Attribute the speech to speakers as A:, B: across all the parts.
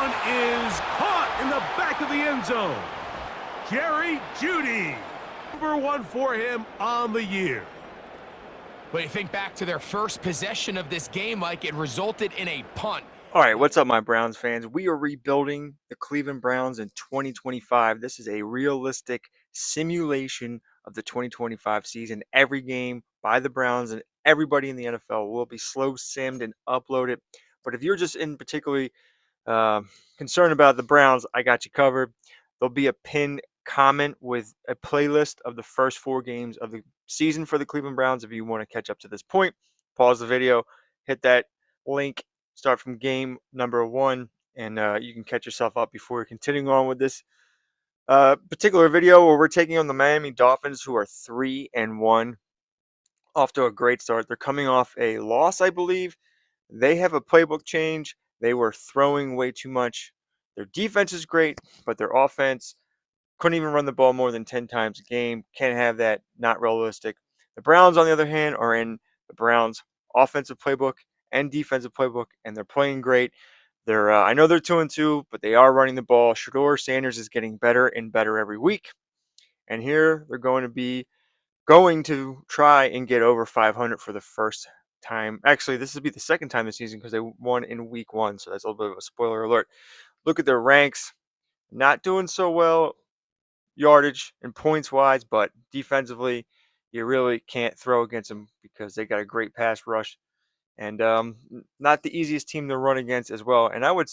A: one is caught in the back of the end zone. Jerry Jeudy, number 1 for him on the year.
B: But you think back to their first possession of this game, Mike, it resulted in a punt.
C: All right, what's up, my Browns fans? We are rebuilding the Cleveland Browns in 2025. This is a realistic simulation of the 2025 season. Every game by the Browns and everybody in the NFL will be slow simmed and uploaded. But if you're just in particularly concerned about the Browns, I got you covered. There'll be a pinned comment with a playlist of the first 4 games of the season for the Cleveland Browns. If you want to catch up to this point, pause the video, hit that link, start from game number 1, and you can catch yourself up before you're continuing on with this particular video where we're taking on the Miami Dolphins, who are 3-1, off to a great start. They're coming off a loss, I believe. They have a playbook change. They were throwing way too much. Their defense is great, but their offense couldn't even run the ball more than 10 times a game. Can't have that. Not realistic. The Browns, on the other hand, are in the Browns' offensive playbook and defensive playbook, and they're playing great. I know they're 2-2, but they are running the ball. Shedeur Sanders is getting better and better every week. And here they're going to try and get over 500 for the first time. Actually, this will be the second time this season because they won in week 1, so that's a little bit of a spoiler alert. Look at their ranks. Not doing so well yardage and points wise, but defensively, you really can't throw against them because they got a great pass rush and not the easiest team to run against as well. And I would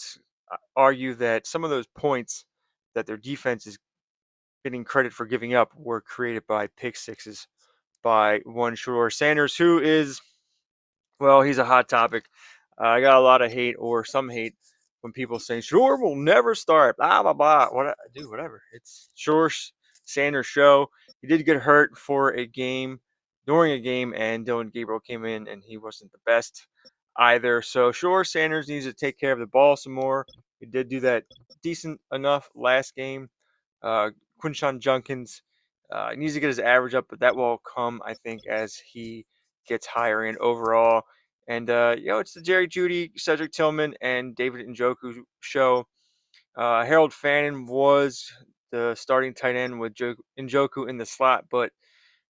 C: argue that some of those points that their defense is getting credit for giving up were created by pick sixes by one Shedeur Sanders, who is, well, he's a hot topic. I got a lot of hate, or some hate, when people say Shedeur will never start. Blah blah blah. Whatever. It's Shedeur Sanders' show. He did get hurt for a game, during a game, and Dylan Gabriel came in, and he wasn't the best either. So Shedeur Sanders needs to take care of the ball some more. He did do that decent enough last game. Quinshon Judkins needs to get his average up, but that will come, I think, as he gets higher in overall. And, it's the Jerry Jeudy, Cedric Tillman, and David Njoku show. Harold Fannin was the starting tight end with Njoku in the slot, but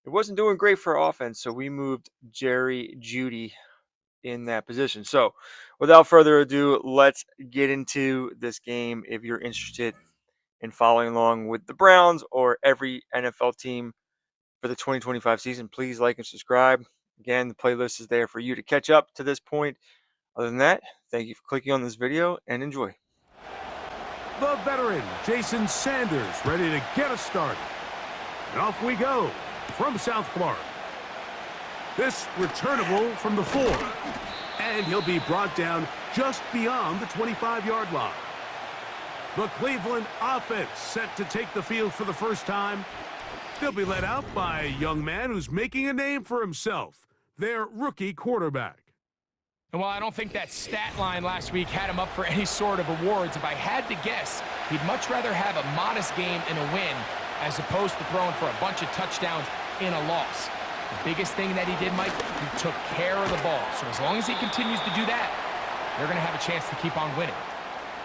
C: it wasn't doing great for offense, so we moved Jerry Jeudy in that position. So, without further ado, let's get into this game. If you're interested in following along with the Browns or every NFL team for the 2025 season, please like and subscribe. Again, the playlist is there for you to catch up to this point. Other than that, thank you for clicking on this video and enjoy.
A: The veteran, Shedeur Sanders, ready to get us started. And off we go from South Florida. This returnable from the 4. And he'll be brought down just beyond the 25-yard line. The Cleveland offense set to take the field for the first time. They'll be led out by a young man who's making a name for himself, their rookie quarterback.
B: And while I don't think that stat line last week had him up for any sort of awards, if I had to guess, he'd much rather have a modest game and a win as opposed to throwing for a bunch of touchdowns in a loss. The biggest thing that he did, Mike, he took care of the ball. So as long as he continues to do that, they're going to have a chance to keep on winning.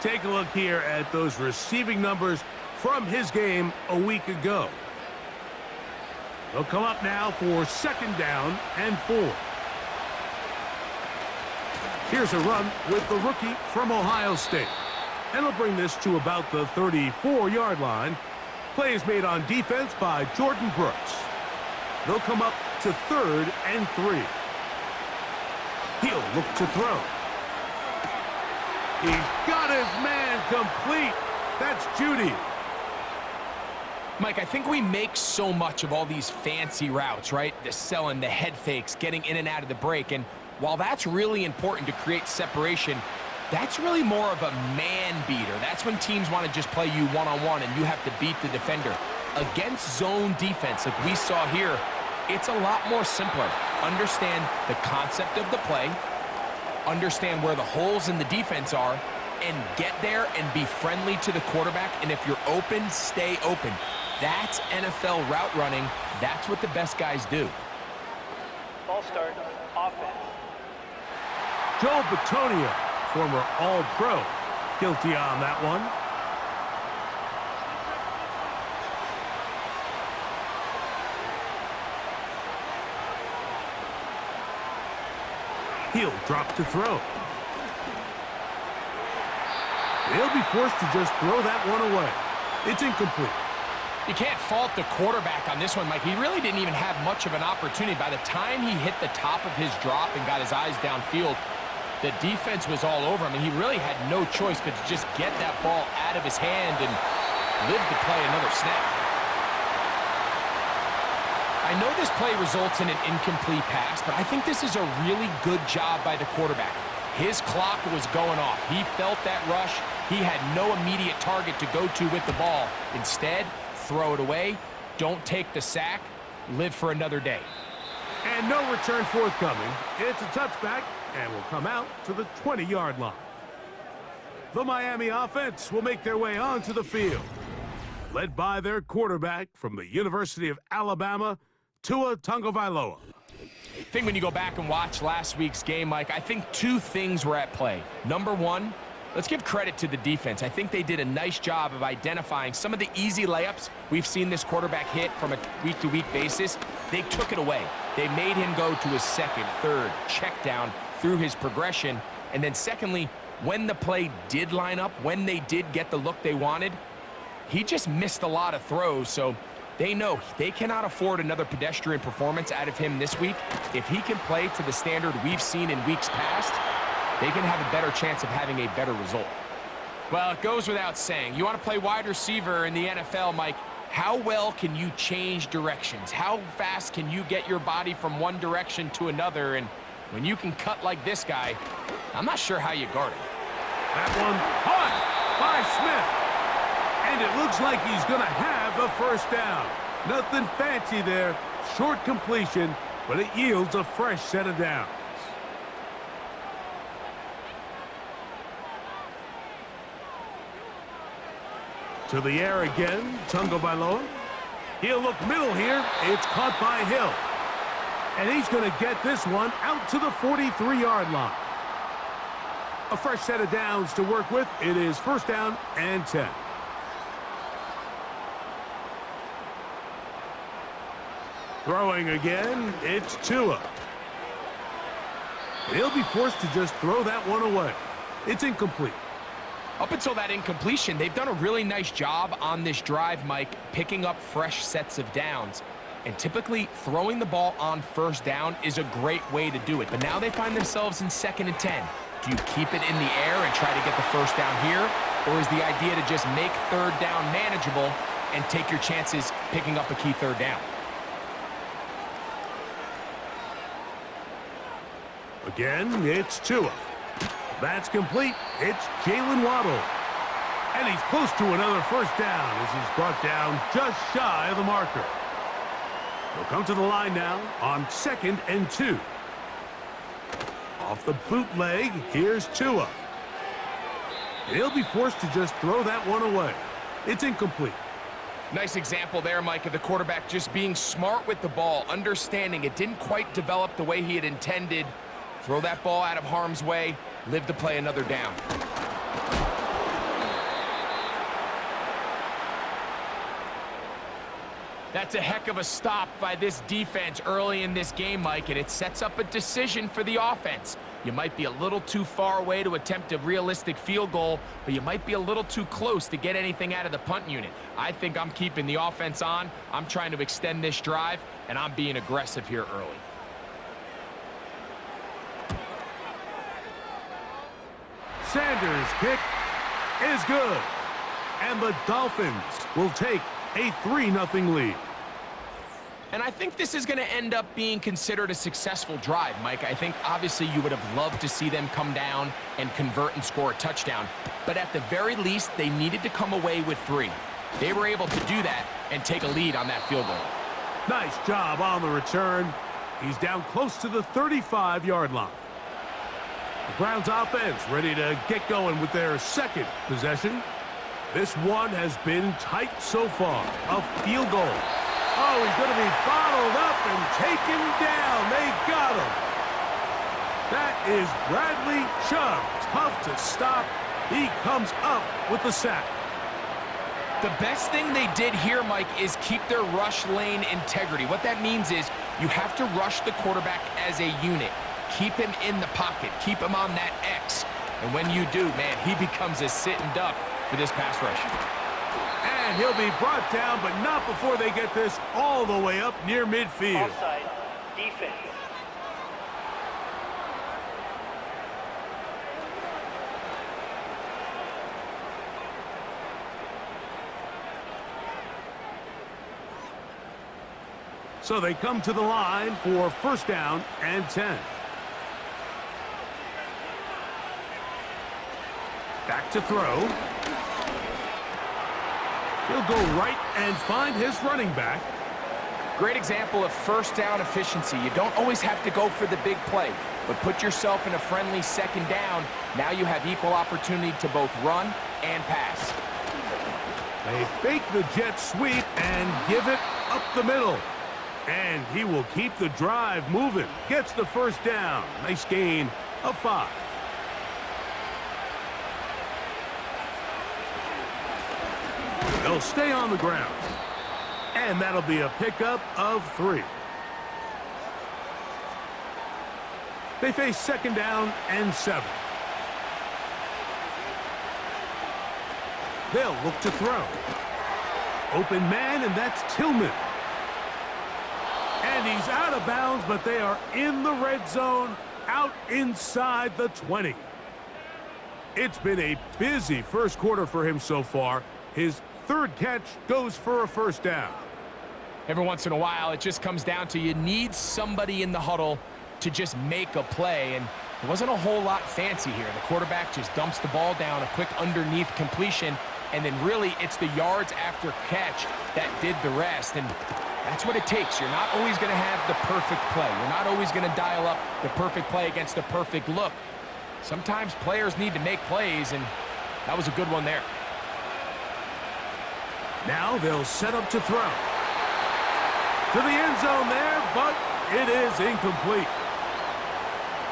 A: Take a look here at those receiving numbers from his game a week ago. They'll come up now for 2nd down and 4. Here's a run with the rookie from Ohio State. And he'll bring this to about the 34-yard line. Play is made on defense by Jordan Brooks. They'll come up to 3rd and 3. He'll look to throw. He's got his man complete. That's Jeudy.
B: Mike, I think we make so much of all these fancy routes, right? The selling, the head fakes, getting in and out of the break. And while that's really important to create separation, that's really more of a man beater. That's when teams want to just play you one-on-one and you have to beat the defender. Against zone defense, like we saw here, it's a lot more simpler. Understand the concept of the play, understand where the holes in the defense are, and get there and be friendly to the quarterback. And if you're open, stay open. That's NFL route running. That's what the best guys do.
D: Ball start, offense.
A: Joe Bitonio, former All-Pro, Guilty on that one. He'll drop to throw. He'll be forced to just throw that one away. It's incomplete.
B: You can't fault the quarterback on this one, Mike. He really didn't even have much of an opportunity. By the time he hit the top of his drop and got his eyes downfield, the defense was all over him, and he really had no choice but to just get that ball out of his hand and live to play another snap. I know this play results in an incomplete pass, but I think this is a really good job by the quarterback. His clock was going off. He felt that rush. He had no immediate target to go to with the ball. Instead, throw it away. Don't take the sack. Live for another day.
A: And no return forthcoming. It's a touchback and will come out to the 20-yard line. The Miami offense will make their way onto the field, led by their quarterback from the University of Alabama, Tua Tagovailoa.
B: I think when you go back and watch last week's game, Mike, I think two things were at play. Number one, let's give credit to the defense. I think they did a nice job of identifying some of the easy layups we've seen this quarterback hit from a week-to-week basis. They took it away. They made him go to his second, third, check down through his progression. And then secondly, when the play did line up, when they did get the look they wanted, he just missed a lot of throws. So they know they cannot afford another pedestrian performance out of him this week. If he can play to the standard we've seen in weeks past, they can have a better chance of having a better result. Well, it goes without saying. You want to play wide receiver in the NFL, Mike, how well can you change directions? How fast can you get your body from one direction to another? And when you can cut like this guy, I'm not sure how you guard him.
A: That one caught by Smith. And it looks like he's going to have the first down. Nothing fancy there. Short completion, but it yields a fresh set of downs. To the air again, Tagovailoa. He'll look middle here. It's caught by Hill. And he's going to get this one out to the 43-yard line. A fresh set of downs to work with. It is first down and 10. Throwing again, it's Tua. He'll be forced to just throw that one away. It's incomplete.
B: Up until that incompletion, they've done a really nice job on this drive, Mike, picking up fresh sets of downs. And typically, throwing the ball on first down is a great way to do it. But now they find themselves in 2nd and 10. Do you keep it in the air and try to get the first down here? Or is the idea to just make third down manageable and take your chances picking up a key third down?
A: Again, it's Tua. That's complete. It's Jalen Waddle. And he's close to another first down as he's brought down just shy of the marker. He'll come to the line now on 2nd and 2. Off the bootleg, here's Tua. He'll be forced to just throw that one away. It's incomplete.
B: Nice example there, Mike, of the quarterback just being smart with the ball, understanding it didn't quite develop the way he had intended. Throw that ball out of harm's way, live to play another down. That's a heck of a stop by this defense early in this game, Mike, and it sets up a decision for the offense. You might be a little too far away to attempt a realistic field goal, but you might be a little too close to get anything out of the punt unit. I think I'm keeping the offense on. I'm trying to extend this drive, and I'm being aggressive here early.
A: Sanders' kick is good. And the Dolphins will take a 3-0 lead.
B: And I think this is going to end up being considered a successful drive, Mike. I think obviously you would have loved to see them come down and convert and score a touchdown. But at the very least, they needed to come away with 3. They were able to do that and take a lead on that field goal.
A: Nice job on the return. He's down close to the 35-yard line. The Browns offense ready to get going with their second possession. This one has been tight so far. A field goal. Oh, he's going to be bottled up and taken down. They got him. That is Bradley Chubb. Tough to stop. He comes up with the sack.
B: The best thing they did here, Mike, is keep their rush lane integrity. What that means is you have to rush the quarterback as a unit. Keep him in the pocket. Keep him on that X. And when you do, man, he becomes a sitting duck for this pass rush.
A: And he'll be brought down, but not before they get this all the way up near midfield.
D: Offside. Defense.
A: So they come to the line for first down and 10. Back to throw. He'll go right and find his running back.
B: Great example of first down efficiency. You don't always have to go for the big play, but put yourself in a friendly second down. Now you have equal opportunity to both run and pass.
A: They fake the jet sweep and give it up the middle. And he will keep the drive moving. Gets the first down. Nice gain of 5. They'll stay on the ground. And that'll be a pickup of 3. They face second down and 7. They'll look to throw. Open man, and that's Tillman. And he's out of bounds, but they are in the red zone, out inside the 20. It's been a busy first quarter for him so far. His third catch goes for a first down.
B: Every once in a while, it just comes down to you need somebody in the huddle to just make a play, and it wasn't a whole lot fancy here. The quarterback just dumps the ball down, a quick underneath completion, and then really it's the yards after catch that did the rest, and that's what it takes. You're not always going to have the perfect play. You're not always going to dial up the perfect play against the perfect look. Sometimes players need to make plays, and that was a good one there.
A: Now they'll set up to throw. To the end zone there, but it is incomplete.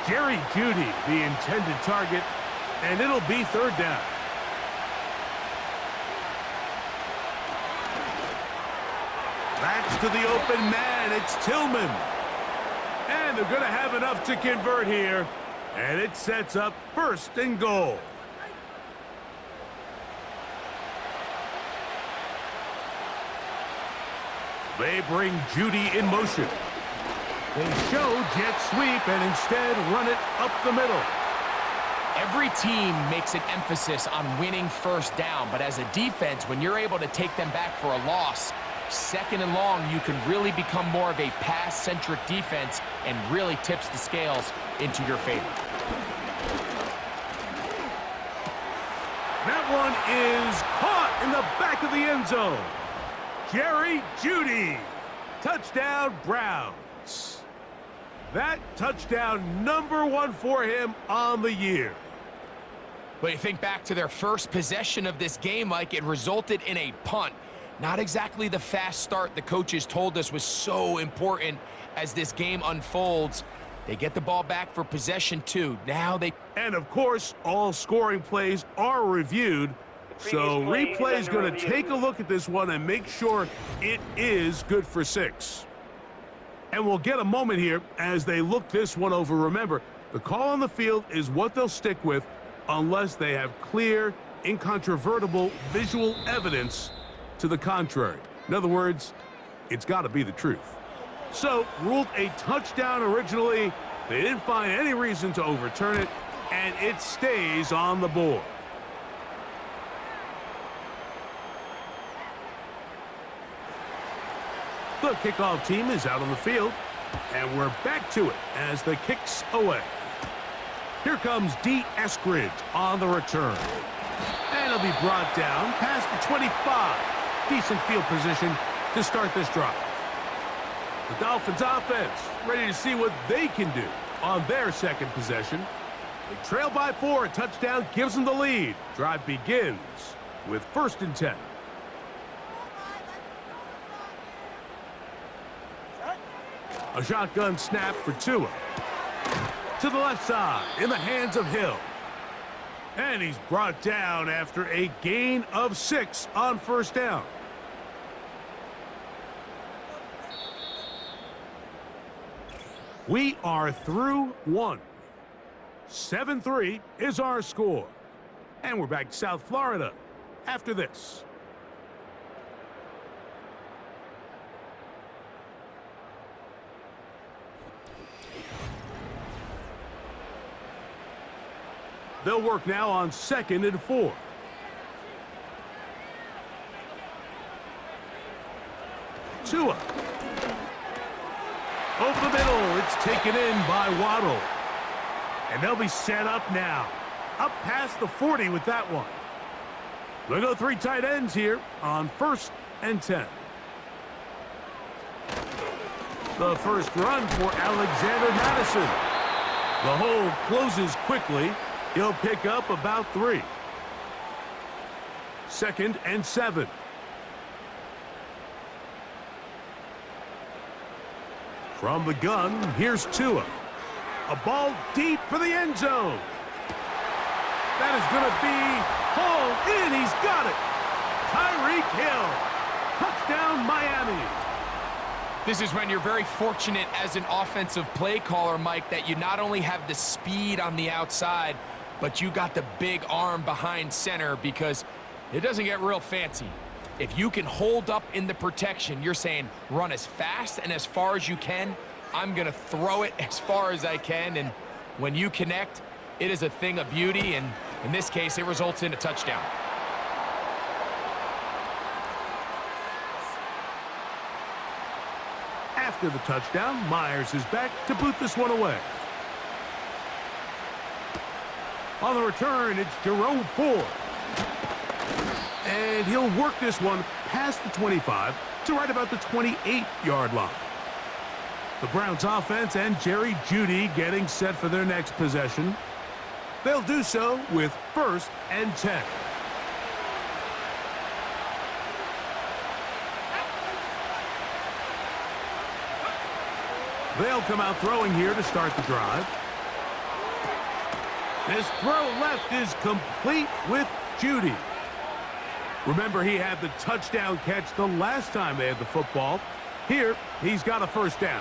A: Jerry Jeudy, the intended target, and it'll be third down. Backs to the open man. It's Tillman. And they're going to have enough to convert here. And it sets up first and goal. They bring Jeudy in motion. They show jet sweep and instead run it up the middle.
B: Every team makes an emphasis on winning first down, but as a defense, when you're able to take them back for a loss, second and long, you can really become more of a pass-centric defense and really tips the scales into your favor.
A: That one is caught in the back of the end zone. Jerry Jeudy. Touchdown, Browns. That touchdown number 1 for him on the year.
B: But you think back to their first possession of this game, Mike, it resulted in a punt. Not exactly the fast start the coaches told us was so important as this game unfolds. They get the ball back for possession 2. Now they...
A: And, of course, all scoring plays are reviewed. So replay is going to take a look at this one and make sure it is good for 6. And we'll get a moment here as they look this one over. Remember, the call on the field is what they'll stick with unless they have clear, incontrovertible visual evidence to the contrary. In other words, it's got to be the truth. So, ruled a touchdown originally. They didn't find any reason to overturn it, and it stays on the board. The kickoff team is out on the field, and we're back to it as the kick's away. Here comes D. Eskridge on the return. And he'll be brought down past the 25. Decent field position to start this drive. The Dolphins offense ready to see what they can do on their second possession. They trail by 4. A touchdown gives them the lead. Drive begins with first and 10. A shotgun snap for Tua. To the left side, in the hands of Hill. And he's brought down after a gain of 6 on first down. We are through 1. 7-3 is our score. And we're back to South Florida after this. They'll work now on 2nd and 4. Tua. Over the middle, it's taken in by Waddle. And they'll be set up now. Up past the 40 with that one. We'll go 3 tight ends here on 1st and 10. The first run for Alexander Madison. The hole closes quickly. He'll pick up about 3. 2nd and 7. From the gun, here's Tua. A ball deep for the end zone. That is going to be hauled in. He's got it. Tyreek Hill. Touchdown, Miami.
B: This is when you're very fortunate as an offensive play caller, Mike, that you not only have the speed on the outside, but you got the big arm behind center, because it doesn't get real fancy. If you can hold up in the protection, you're saying run as fast and as far as you can. I'm going to throw it as far as I can, and when you connect, it is a thing of beauty, and in this case, it results in a touchdown.
A: After the touchdown, Myers is back to boot this one away. On the return, it's Jerome Ford. And he'll work this one past the 25 to right about the 28-yard line. The Browns offense and Jerry Jeudy getting set for their next possession. They'll do so with 1st and 10. They'll come out throwing here to start the drive. This throw left is complete with Jeudy. Remember, he had the touchdown catch the last time they had the football. Here, he's got a first down.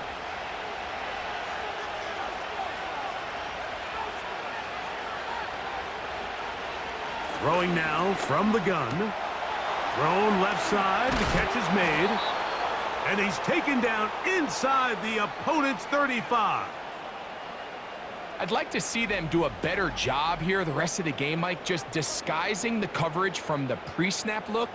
A: Throwing now from the gun. Thrown left side, the catch is made. And he's taken down inside the opponent's 35.
B: I'd like to see them do a better job here the rest of the game, Mike, just disguising the coverage from the pre-snap look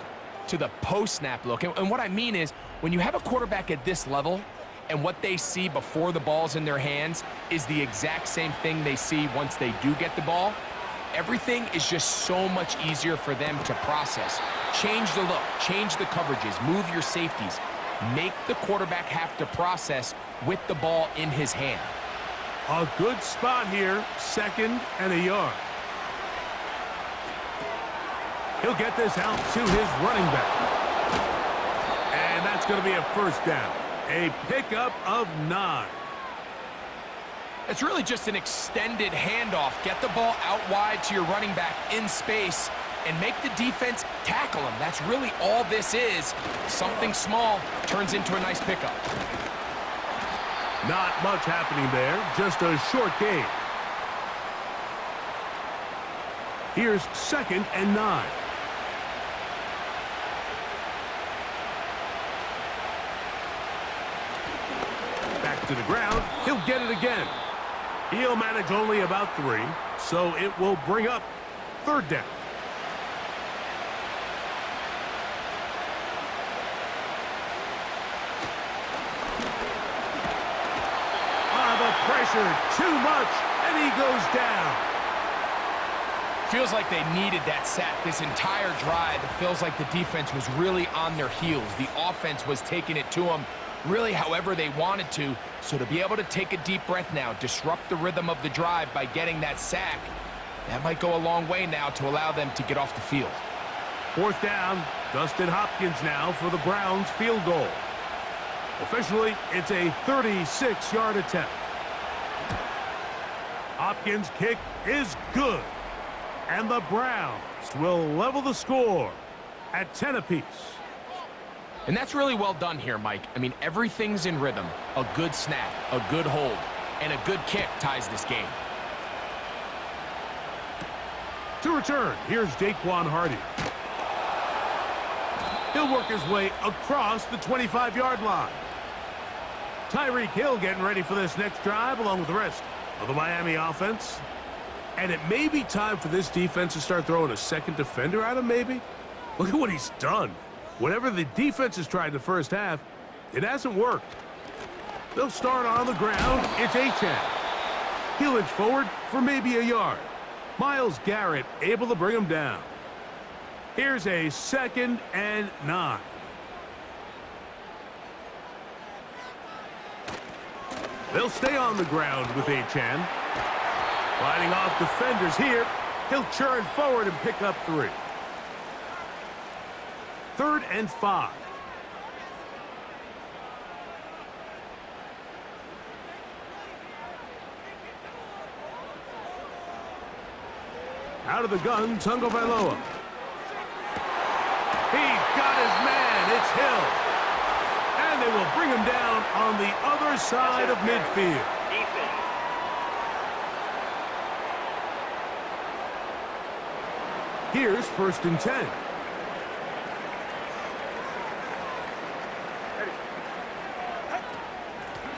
B: to the post-snap look. And what I mean is, when you have a quarterback at this level and what they see before the ball's in their hands is the exact same thing they see once they do get the ball, everything is just so much easier for them to process. Change the look, change the coverages, move your safeties. Make the quarterback have to process with the ball in his hand.
A: A good spot here, 2nd and a yard. He'll get this out to his running back. And that's going to be a first down. A pickup of 9.
B: It's really just an extended handoff. Get the ball out wide to your running back in space and make the defense tackle him. That's really all this is. Something small turns into a nice pickup.
A: Not much happening there, just a short gain. Here's 2nd and 9. Back to the ground, he'll get it again. He'll manage only about 3, so it will bring up 3rd down. Pressure too much, and he goes down.
B: Feels like they needed that sack this entire drive. It feels like the defense was really on their heels. The offense was taking it to them really however they wanted to. So to be able to take a deep breath now, disrupt the rhythm of the drive by getting that sack, that might go a long way now to allow them to get off the field.
A: 4th down, Dustin Hopkins now for the Browns field goal. Officially, it's a 36-yard attempt. Hopkins' kick is good. And the Browns will level the score at 10 apiece.
B: And that's really well done here, Mike. I mean, everything's in rhythm. A good snap, a good hold, and a good kick ties this game.
A: To return, here's Daquan Hardy. He'll work his way across the 25-yard line. Tyreek Hill getting ready for this next drive along with the rest of the Miami offense. And it may be time for this defense to start throwing a second defender at him, maybe. Look at what he's done. Whatever the defense has tried in the first half, it hasn't worked. They'll start on the ground. It's Achane. He'll inch forward for maybe a yard. Myles Garrett able to bring him down. Here's a 2nd and 9. They'll stay on the ground with Achane. Fighting off defenders here. He'll churn forward and pick up 3. 3rd and 5. Out of the gun, Tagovailoa. He's got his man. It's Hill. And they will bring him down on the other side of midfield. Here's 1st and 10.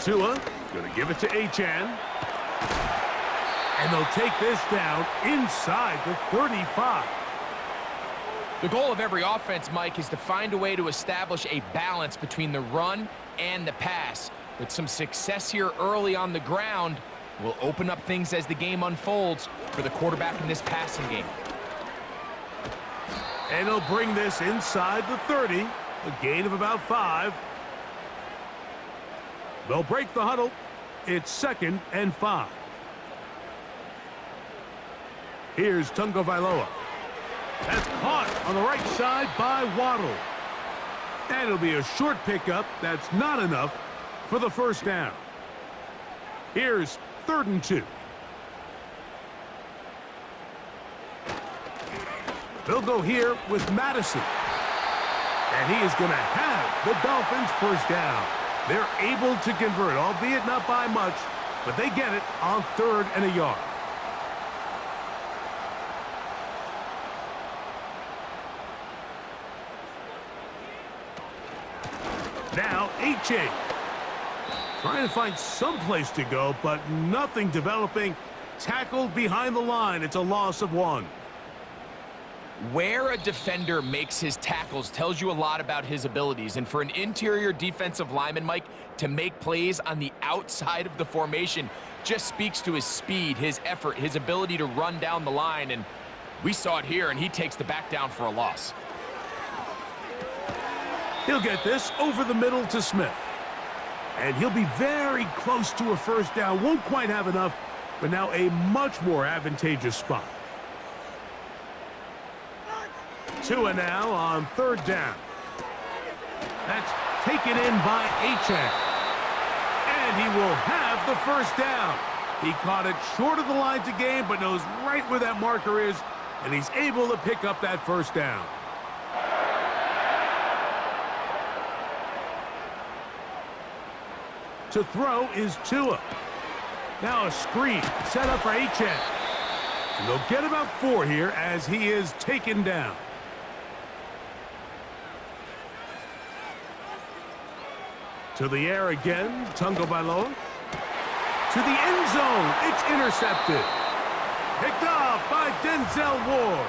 A: Tua going to give it to Achane. And they'll take this down inside the 35.
B: The goal of every offense, Mike, is to find a way to establish a balance between the run and the pass. With some success here early on the ground, will open up things as the game unfolds for the quarterback in this passing game.
A: And he'll bring this inside the 30, a gain of about 5. They'll break the huddle. It's 2nd and 5. Here's Tagovailoa. That's caught on the right side by Waddle. And it'll be a short pickup. That's not enough for the 1st down. Here's 3rd and 2. They'll go here with Madison. And he is going to have the Dolphins 1st down. They're able to convert, albeit not by much, but they get it on 3rd and a yard. Now, Achane. Trying to find some place to go, but nothing developing. Tackled behind the line. It's a loss of 1.
B: Where a defender makes his tackles tells you a lot about his abilities. And for an interior defensive lineman, Mike, to make plays on the outside of the formation just speaks to his speed, his effort, his ability to run down the line. And we saw it here, and he takes the back down for a loss.
A: He'll get this over the middle to Smith. And he'll be very close to a 1st down. Won't quite have enough, but now a much more advantageous spot. Tua now on 3rd down. That's taken in by Achane. And he will have the 1st down. He caught it short of the line to gain, but knows right where that marker is, and he's able to pick up that 1st down. To throw is Tua. Now a screen set up for Achane. And they'll get about 4 here as he is taken down. To the air again, Tagovailoa. To the end zone, it's intercepted. Picked off by Denzel Ward.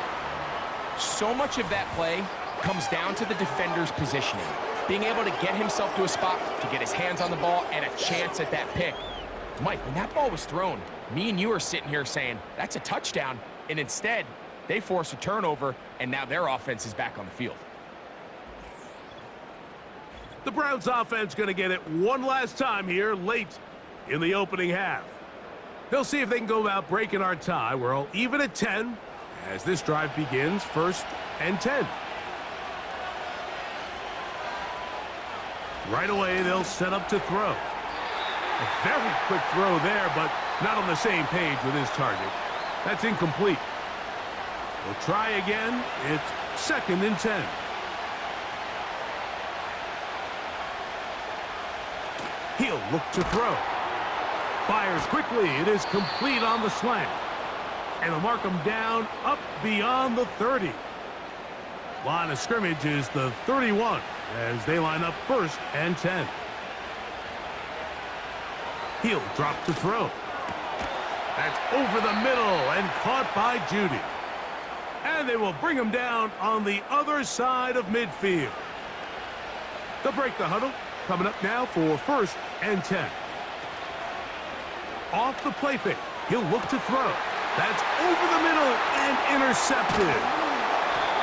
B: So much of that play comes down to the defender's positioning. Being able to get himself to a spot, to get his hands on the ball, and a chance at that pick. Mike, when that ball was thrown, me and you are sitting here saying, that's a touchdown. And instead, they force a turnover, and now their offense is back on the field.
A: The Browns offense going to get it one last time here late in the opening half. They'll see if they can go about breaking our tie. We're all even at 10 as this drive begins, 1st and 10. Right away, they'll set up to throw. A very quick throw there, but not on the same page with his target. That's incomplete. We'll try again. It's 2nd and 10. He'll look to throw. Fires quickly. It is complete on the slant. And they'll mark him down up beyond the 30. Line of scrimmage is the 31 as they line up 1st and 10. He'll drop to throw. That's over the middle and caught by Judy. And they will bring him down on the other side of midfield. They'll break the huddle. Coming up now for 1st and 10. Off the play fake. He'll look to throw. That's over the middle and intercepted.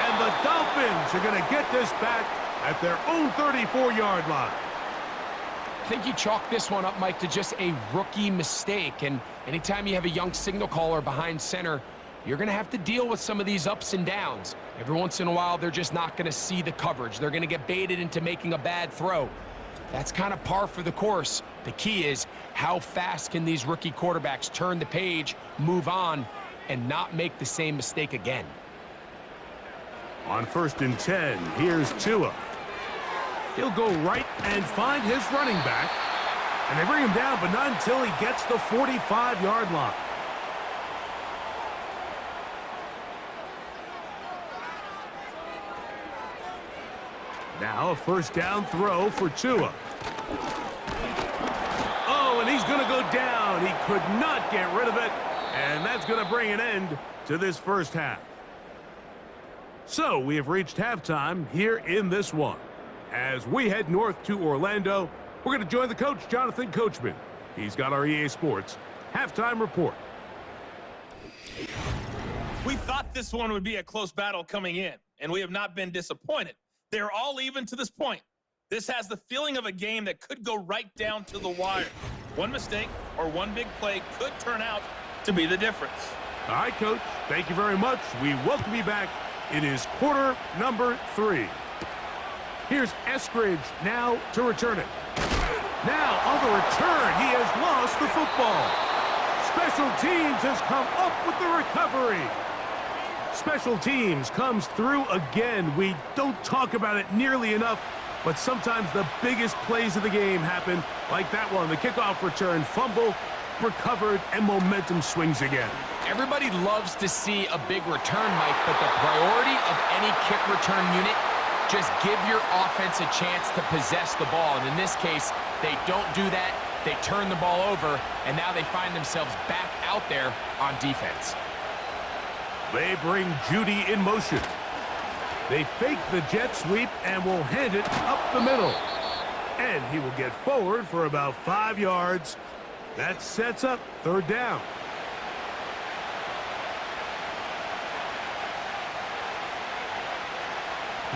A: And the Dolphins are going to get this back at their own 34-yard line.
B: I think you chalk this one up, Mike, to just a rookie mistake. And anytime you have a young signal caller behind center, you're going to have to deal with some of these ups and downs. Every once in a while, they're just not going to see the coverage. They're going to get baited into making a bad throw. That's kind of par for the course. The key is how fast can these rookie quarterbacks turn the page, move on, and not make the same mistake again.
A: On 1st and 10, here's Tua. He'll go right and find his running back. And they bring him down, but not until he gets the 45-yard line. Now a 1st down throw for Tua. Oh, and he's going to go down. He could not get rid of it. And that's going to bring an end to this 1st half. So we have reached halftime here in this one. As we head north to Orlando, we're going to join the coach, Jonathan Coachman. He's got our EA Sports halftime report.
E: We thought this one would be a close battle coming in, and we have not been disappointed. They're all even to this point. This has the feeling of a game that could go right down to the wire. One mistake or one big play could turn out to be the difference.
A: All right, Coach. Thank you very much. We welcome you back. It is quarter number 3. Here's Eskridge now to return it. Now on the return, he has lost the football. Special teams has come up with the recovery. Special teams comes through again. We don't talk about it nearly enough, but sometimes the biggest plays of the game happen like that one. The kickoff return, fumble, recovered, and momentum swings again.
B: Everybody loves to see a big return, Mike, but the priority of any kick return unit, just give your offense a chance to possess the ball. And in this case, they don't do that. They turn the ball over, and now they find themselves back out there on defense.
A: They bring Judy in motion. They fake the jet sweep and will hand it up the middle. And he will get forward for about 5 yards. That sets up 3rd down.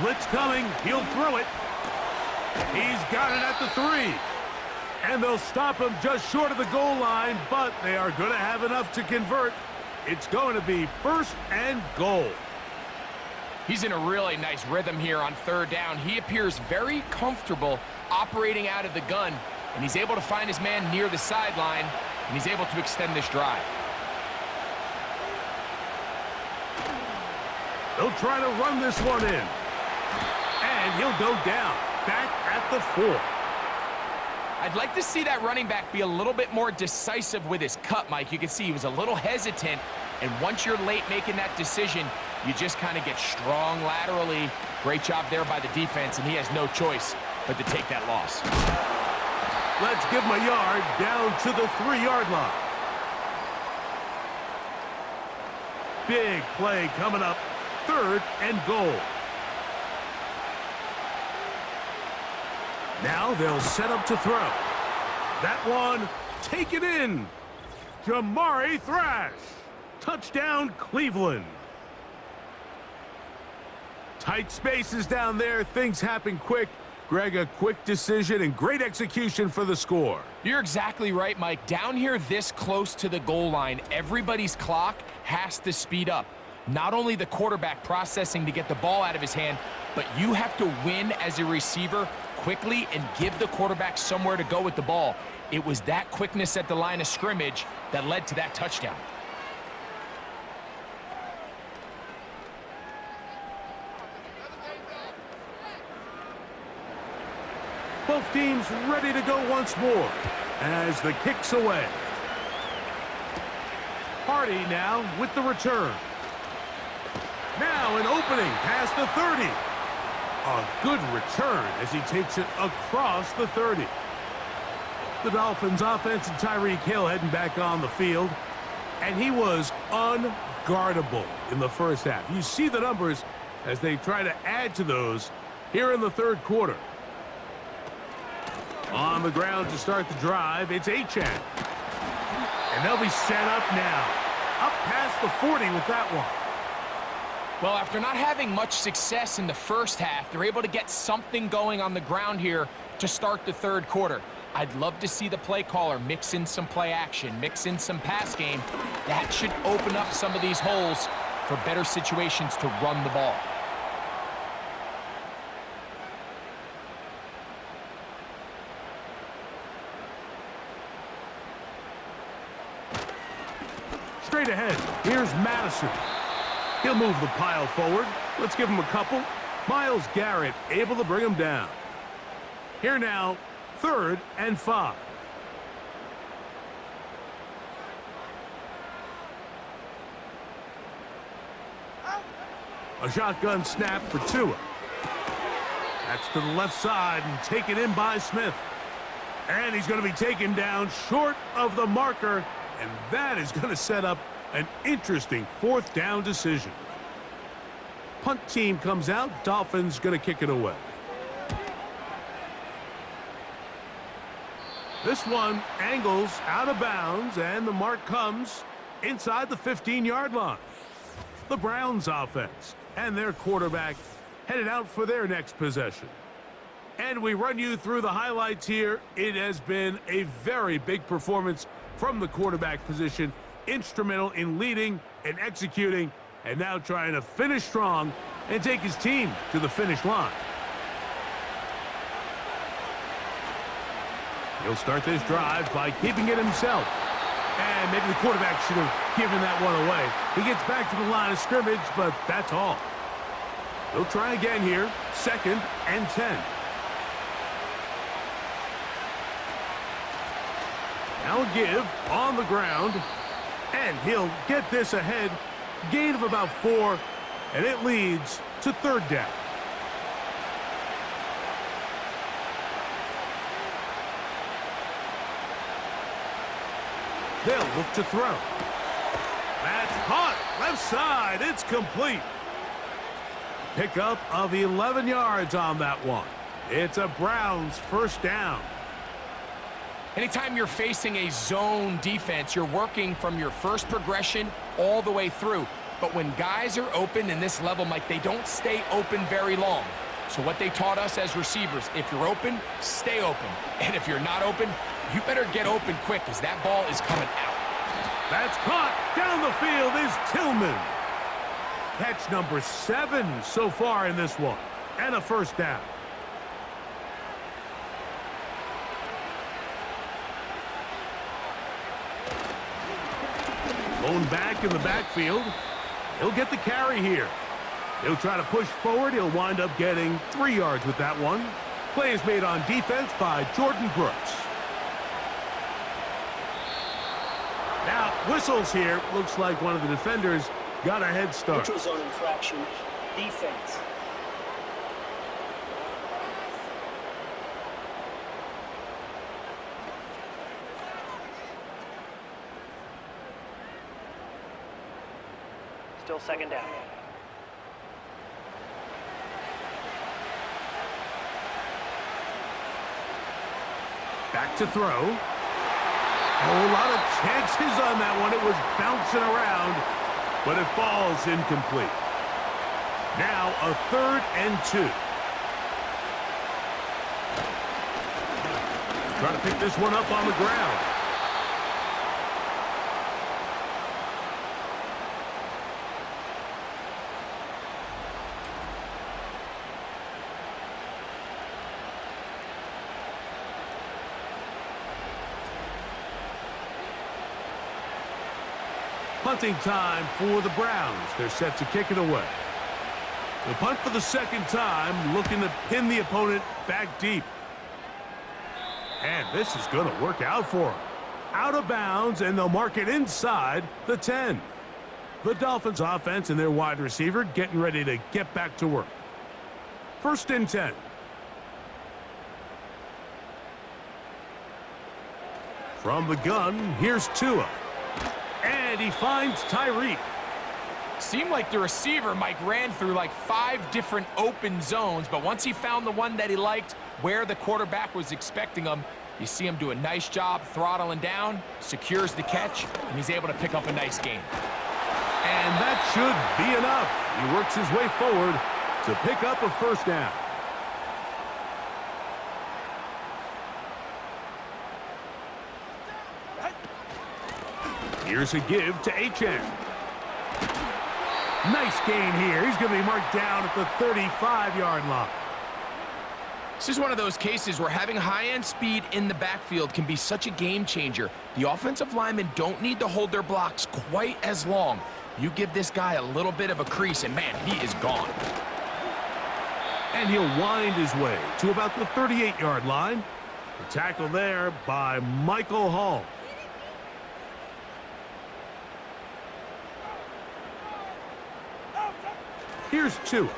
A: Blitz coming. He'll throw it. He's got it at the 3. And they'll stop him just short of the goal line, but they are going to have enough to convert. It's going to be 1st and goal.
B: He's in a really nice rhythm here on 3rd down. He appears very comfortable operating out of the gun, and he's able to find his man near the sideline, and he's able to extend this drive.
A: They'll try to run this one in. And he'll go down, back at the 4.
B: I'd like to see that running back be a little bit more decisive with his cut, Mike. You can see he was a little hesitant, and once you're late making that decision, you just kind of get strong laterally. Great job there by the defense, and he has no choice but to take that loss.
A: Let's give him a yard down to the 3-yard line. Big play coming up, 3rd and goal. Now they'll set up to throw. That one, taken in. Jamari Thrash. Touchdown, Cleveland. Tight spaces down there. Things happen quick. Greg, a quick decision and great execution for the score.
B: You're exactly right, Mike. Down here this close to the goal line, everybody's clock has to speed up. Not only the quarterback processing to get the ball out of his hand, but you have to win as a receiver quickly and give the quarterback somewhere to go with the ball. It was that quickness at the line of scrimmage that led to that touchdown.
A: Both teams ready to go once more as the kick's away. Hardy now with the return. Now an opening past the 30. A good return as he takes it across the 30. The Dolphins offense and Tyreek Hill heading back on the field. And he was unguardable in the first half. You see the numbers as they try to add to those here in the third quarter. On the ground to start the drive, it's Achane. And they'll be set up now. Up past the 40 with that one.
B: Well, after not having much success in the first half, they're able to get something going on the ground here to start the third quarter. I'd love to see the play caller mix in some play action, mix in some pass game. That should open up some of these holes for better situations to run the ball.
A: Straight ahead, here's Madison. He'll move the pile forward. Let's give him a couple. Myles Garrett able to bring him down. Here now, 3rd and 5. A shotgun snap for Tua. That's to the left side and taken in by Smith. And he's going to be taken down short of the marker. And that is going to set up an interesting 4th down decision. Punt team comes out. Dolphins going to kick it away. This one angles out of bounds, and the mark comes inside the 15-yard line. The Browns offense and their quarterback headed out for their next possession. And we run you through the highlights here. It has been a very big performance from the quarterback position, instrumental in leading and executing, and now trying to finish strong and take his team to the finish line. He'll start this drive by keeping it himself. And maybe the quarterback should have given that one away. He gets back to the line of scrimmage, but that's all. He'll try again here, 2nd and 10. Now a give on the ground, and he'll get this ahead. Gain of about 4, and it leads to 3rd down. They'll look to throw. That's caught. Left side. It's complete. Pickup of 11 yards on that one. It's a Browns 1st down.
B: Anytime you're facing a zone defense, you're working from your first progression all the way through. But when guys are open in this level, Mike, they don't stay open very long. So what they taught us as receivers, if you're open, stay open. And if you're not open, you better get open quick because that ball is coming out.
A: That's caught. Down the field is Tillman. Catch number 7 so far in this one. And a 1st down. Going back in the backfield. He'll get the carry here. He'll try to push forward. He'll wind up getting 3 yards with that one. Play is made on defense by Jordan Brooks. Now, whistles here. Looks like one of the defenders got a head start.
D: Neutral zone infraction, defense. Still 2nd down.
A: Back to throw. A whole lot of chances on that one. It was bouncing around, but it falls incomplete. Now a 3rd and 2. Trying to pick this one up on the ground. Punting time for the Browns. They're set to kick it away. The punt for the 2nd time, looking to pin the opponent back deep. And this is going to work out for him. Out of bounds, and they'll mark it inside the 10. The Dolphins offense and their wide receiver getting ready to get back to work. 1st and 10. From the gun, here's Tua. And he finds Tyreek.
B: Seemed like the receiver, Mike, ran through like 5 different open zones, but once he found the one that he liked, where the quarterback was expecting him, you see him do a nice job throttling down, secures the catch, and he's able to pick up a nice gain.
A: And that should be enough. He works his way forward to pick up a 1st down. Here's a give to Achane. Nice gain here. He's going to be marked down at the 35-yard line.
B: This is one of those cases where having high-end speed in the backfield can be such a game changer. The offensive linemen don't need to hold their blocks quite as long. You give this guy a little bit of a crease, and man, he is gone.
A: And he'll wind his way to about the 38-yard line. The tackle there by Michael Hall. Here's Tua.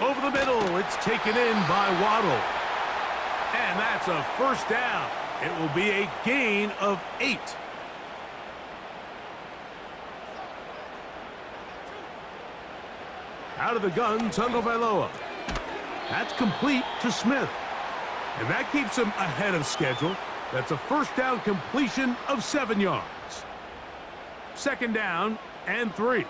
A: Over the middle, it's taken in by Waddle. And that's a 1st down. It will be a gain of 8. Out of the gun, Tagovailoa. That's complete to Smith. And that keeps him ahead of schedule. That's a 1st down completion of 7 yards. 2nd down and 3.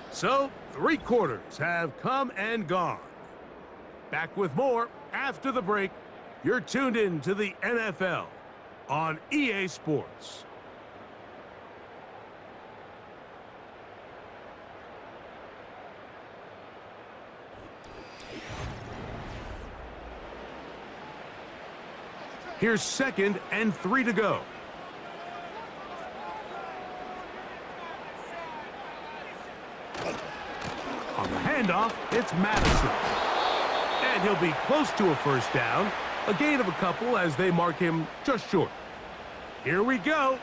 A: So, 3 quarters have come and gone. Back with more after the break. You're tuned in to the NFL on EA Sports. Here's 2nd and 3 to go. On the handoff, it's Madison. And he'll be close to a 1st down. A gain of a couple as they mark him just short. Here we go.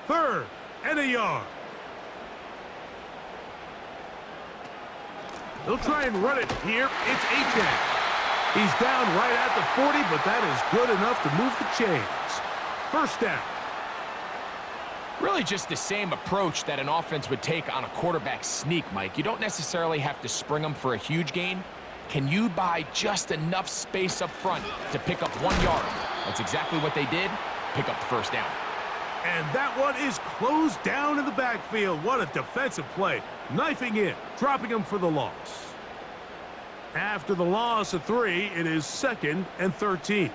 A: 3rd and a yard. They'll try and run it here. It's Achane. He's down right at the 40, but that is good enough to move the chains. 1st down.
B: Really just the same approach that an offense would take on a quarterback sneak, Mike. You don't necessarily have to spring them for a huge gain. Can you buy just enough space up front to pick up 1 yard? That's exactly what they did. Pick up the 1st down.
A: And that one is closed down in the backfield. What a defensive play. Knifing in, dropping him for the loss. After the loss of 3, it is 2nd and 13.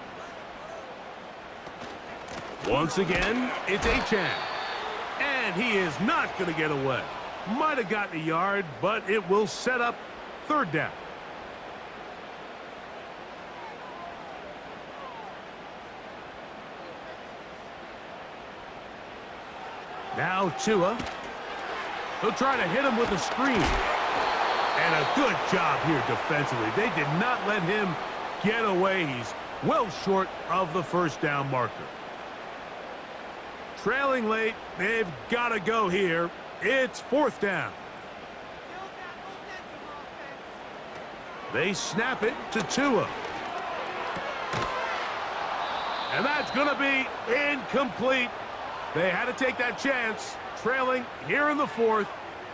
A: Once again, it's Achane. And he is not going to get away. Might have gotten a yard, but it will set up 3rd down. Now Tua. He'll try to hit him with a screen. And a good job here defensively. They did not let him get away. He's well short of the 1st down marker. Trailing late, they've got to go here. It's 4th down. They snap it to Tua. And that's going to be incomplete. They had to take that chance, trailing here in the 4th,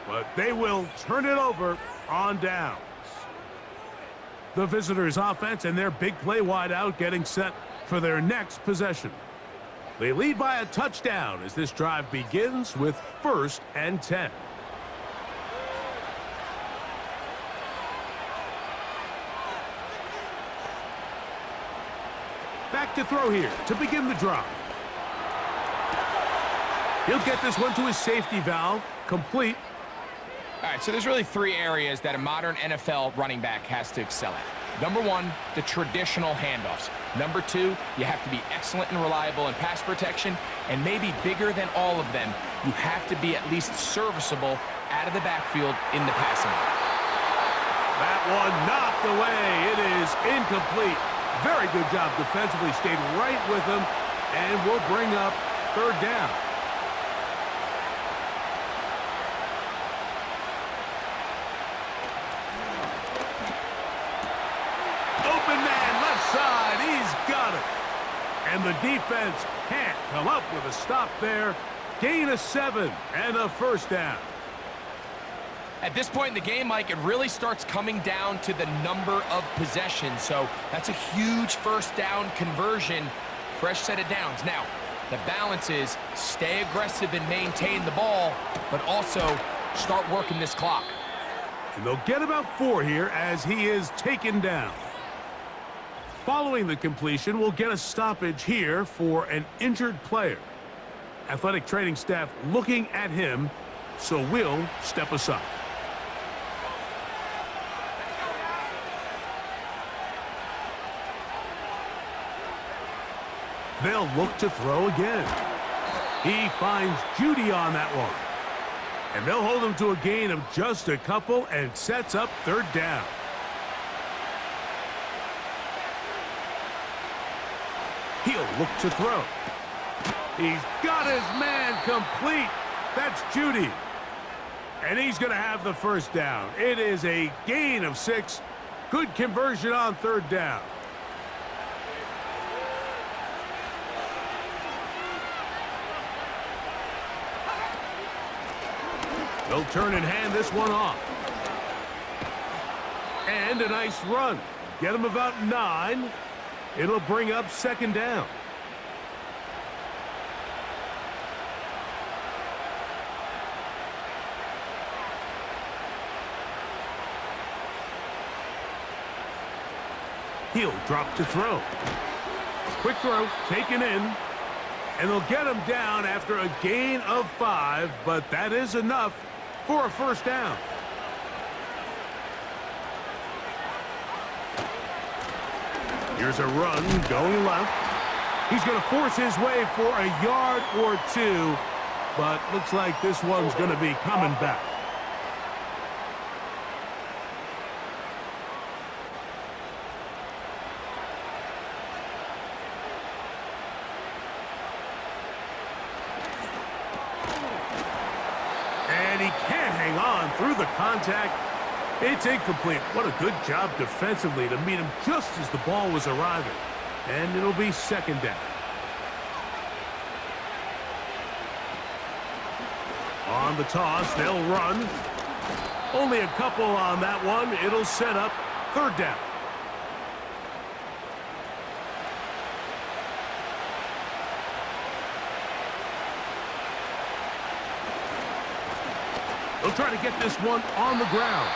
A: but they will turn it over on downs. The visitors' offense and their big play wideout getting set for their next possession. They lead by a touchdown as this drive begins with 1st and 10. Back to throw here to begin the drive. He'll get this one to his safety valve, complete.
B: All right, so there's really 3 areas that a modern NFL running back has to excel at. Number 1, the traditional handoffs. Number 2, you have to be excellent and reliable in pass protection. And maybe bigger than all of them, you have to be at least serviceable out of the backfield in the passing game.
A: That one knocked away. It is incomplete. Very good job defensively. Stayed right with him, and will bring up third down. Open man, left side. He's got it. And the defense can't come up with a stop there. Gain of 7 and a first down.
B: At this point in the game, Mike, it really starts coming down to the number of possessions. So that's a huge first down conversion. Fresh set of downs. Now, the balance is stay aggressive and maintain the ball, but also start working this clock.
A: And they'll get about 4 here as he is taken down. Following the completion, we'll get a stoppage here for an injured player. Athletic training staff looking at him, so we'll step aside. They'll look to throw again. He finds Judy on that one. And they'll hold him to a gain of just a couple and sets up third down. He'll look to throw. He's got his man complete. That's Judy. And he's going to have the first down. It is a gain of 6. Good conversion on third down. They'll turn and hand this one off. And a nice run. Get him about 9. It'll bring up second down. He'll drop to throw. Quick throw, taken in. And they'll get him down after a gain of 5, but that is enough for a first down. Here's a run going left. He's going to force his way for a yard or 2, but looks like this one's going to be coming back. And he can't hang on through the contact. It's incomplete. What a good job defensively to meet him just as the ball was arriving. And it'll be second down. On the toss, they'll run. Only a couple on that one. It'll set up third down. They'll try to get this one on the ground.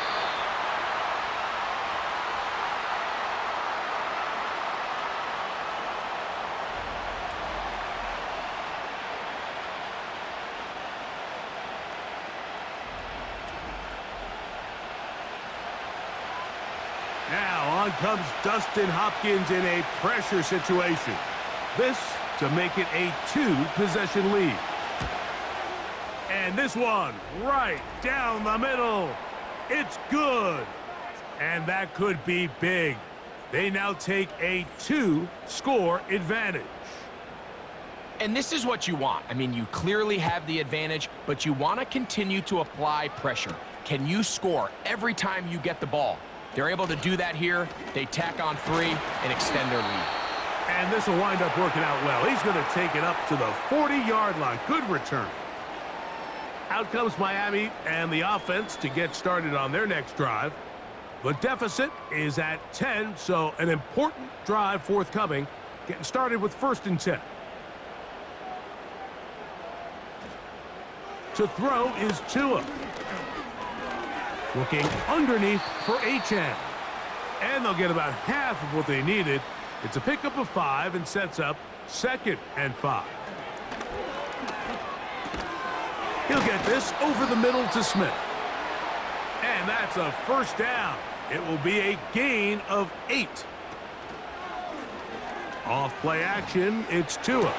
A: Now on comes Dustin Hopkins in a pressure situation. This to make it a 2-possession lead. And this one right down the middle. It's good. And that could be big. They now take a 2-score advantage.
B: And this is what you want. I mean, you clearly have the advantage, but you want to continue to apply pressure. Can you score every time you get the ball? They're able to do that here. They tack on 3 and extend their lead.
A: And this will wind up working out well. He's going to take it up to the 40-yard line. Good return. Out comes Miami and the offense to get started on their next drive. The deficit is at 10, so an important drive forthcoming. Getting started with 1st and 10. To throw is Tua. Looking underneath for Achane. And they'll get about half of what they needed. It's a pickup of 5 and sets up 2nd and 5. He'll get this over the middle to Smith. And that's a first down. It will be a gain of 8. Off play action, it's Tua.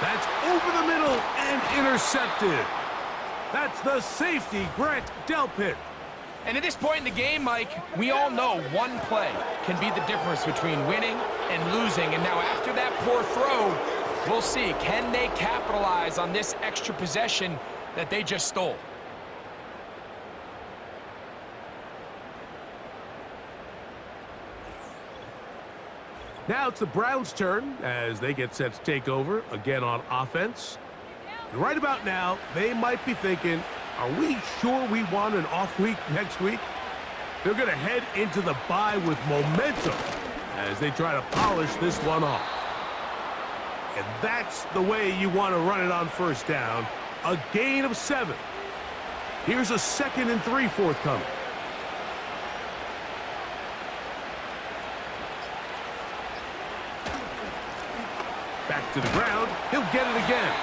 A: That's over the middle and intercepted. That's the safety, Grant Delpit.
B: And at this point in the game, Mike, we all know one play can be the difference between winning and losing. And now after that poor throw, we'll see, can they capitalize on this extra possession that they just stole?
A: Now it's the Browns' turn as they get set to take over again on offense. And right about now, they might be thinking, are we sure we want an off week next week? They're going to head into the bye with momentum as they try to polish this one off. And that's the way you want to run it on first down. A gain of 7. Here's a 2nd and 3 forthcoming. Back to the ground. He'll get it again.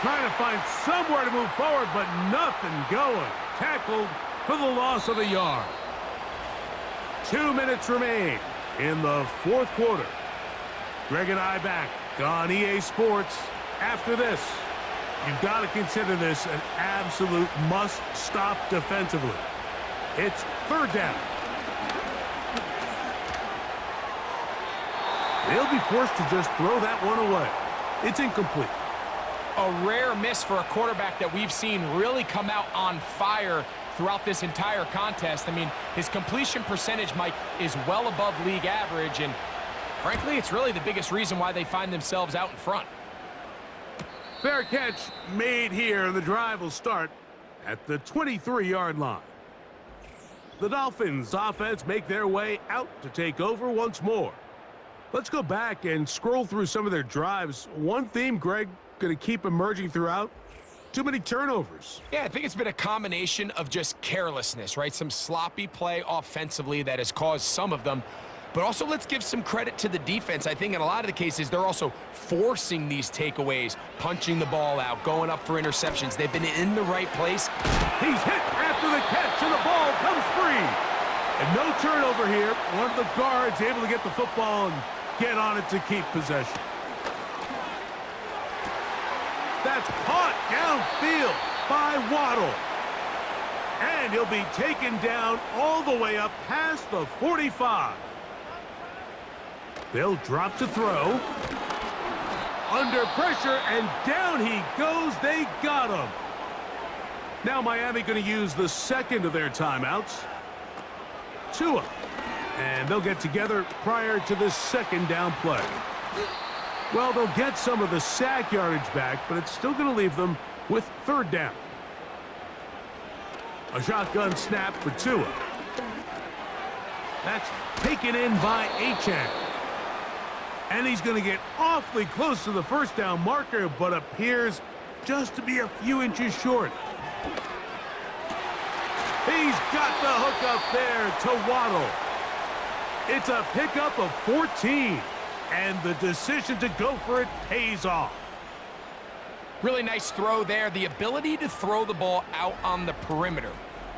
A: Trying to find somewhere to move forward, but nothing going. Tackled for the loss of a yard. 2 minutes remain in the 4th quarter. Greg and I back on EA Sports. After this, you've got to consider this an absolute must-stop defensively. It's 3rd down. They'll be forced to just throw that one away. It's incomplete.
B: A rare miss for a quarterback that we've seen really come out on fire throughout this entire contest. I mean, his completion percentage, Mike, is well above league average, and frankly, it's really the biggest reason why they find themselves out in front.
A: Fair catch made here. The drive will start at the 23-yard line. The Dolphins offense make their way out to take over once more. Let's go back and scroll through some of their drives. One theme, Greg, going to keep emerging throughout: too many turnovers.
B: Yeah, I think it's been a combination of just carelessness, right? Some sloppy play offensively that has caused some of them. But also, let's give some credit to the defense. I think in a lot of the cases, they're also forcing these takeaways, punching the ball out, going up for interceptions. They've been in the right place.
A: He's hit after the catch, and the ball comes free. And no turnover here. One of the guards able to get the football and get on it to keep possession. That's caught downfield by Waddle. And he'll be taken down all the way up past the 45. They'll drop to throw. Under pressure, and down he goes. They got him. Now Miami going to use the 2nd of their timeouts. Tua. And they'll get together prior to this 2nd down play. Well, they'll get some of the sack yardage back, but it's still going to leave them with 3rd down. A shotgun snap for Tua. That's taken in by Achane. And he's going to get awfully close to the 1st down marker, but appears just to be a few inches short. He's got the hook up there to Waddle. It's a pickup of 14, and the decision to go for it pays off.
B: Really nice throw there. The ability to throw the ball out on the perimeter.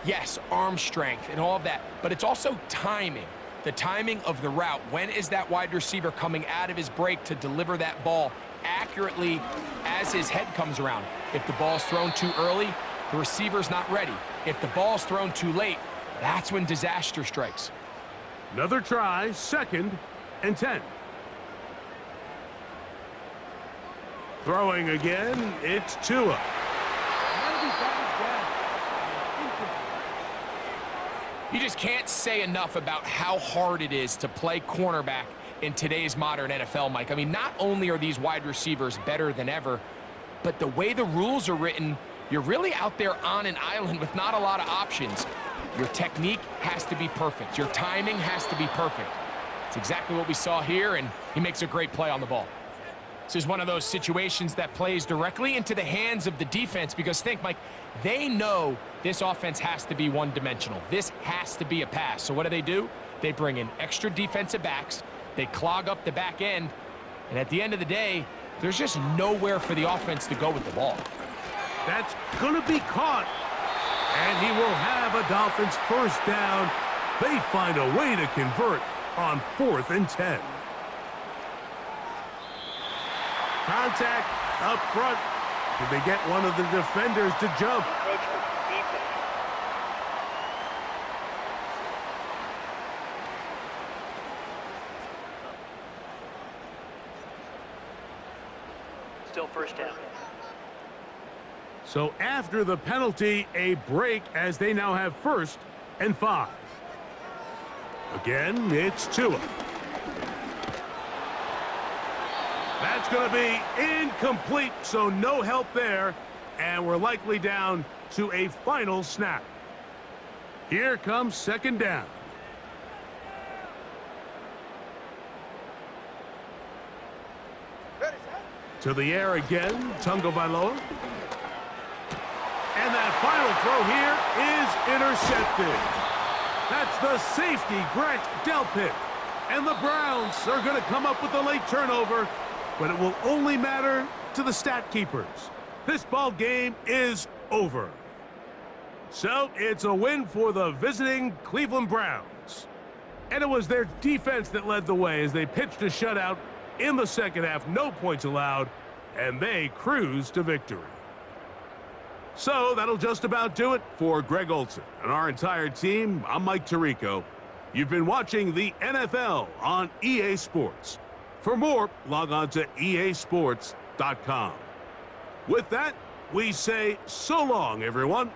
B: Yes, arm strength and all of that, but it's also timing. The timing of the route. When is that wide receiver coming out of his break to deliver that ball accurately as his head comes around? If the ball's thrown too early, the receiver's not ready. If the ball's thrown too late, that's when disaster strikes.
A: Another try, 2nd and 10. Throwing again, it's Tua.
B: You just can't say enough about how hard it is to play cornerback in today's modern NFL, Mike. I mean, not only are these wide receivers better than ever, but the way the rules are written, you're really out there on an island with not a lot of options. Your technique has to be perfect. Your timing has to be perfect. It's exactly what we saw here, and he makes a great play on the ball. This is one of those situations that plays directly into the hands of the defense because think, Mike, they know this offense has to be one-dimensional. This has to be a pass. So what do? They bring in extra defensive backs. They clog up the back end. And at the end of the day, there's just nowhere for the offense to go with the ball.
A: That's going to be caught. And he will have a Dolphins 1st down. They find a way to convert on 4th and 10. Contact up front. Did they get one of the defenders to jump?
D: Still first down.
A: So after the penalty, a break as they now have 1st and 5. Again, it's Tua. That's going to be incomplete, so no help there, and we're likely down to a final snap. Here comes 2nd down. To the air again, Tagovailoa. And that final throw here is intercepted. That's the safety, Grant Delpit. And the Browns are going to come up with a late turnover, but it will only matter to the stat keepers. This ball game is over. So it's a win for the visiting Cleveland Browns. And it was their defense that led the way as they pitched a shutout in the second half, no points allowed, and they cruised to victory. So that'll just about do it for Greg Olson and our entire team. I'm Mike Tirico. You've been watching the NFL on EA Sports. For more, log on to easports.com. With that, we say so long, everyone.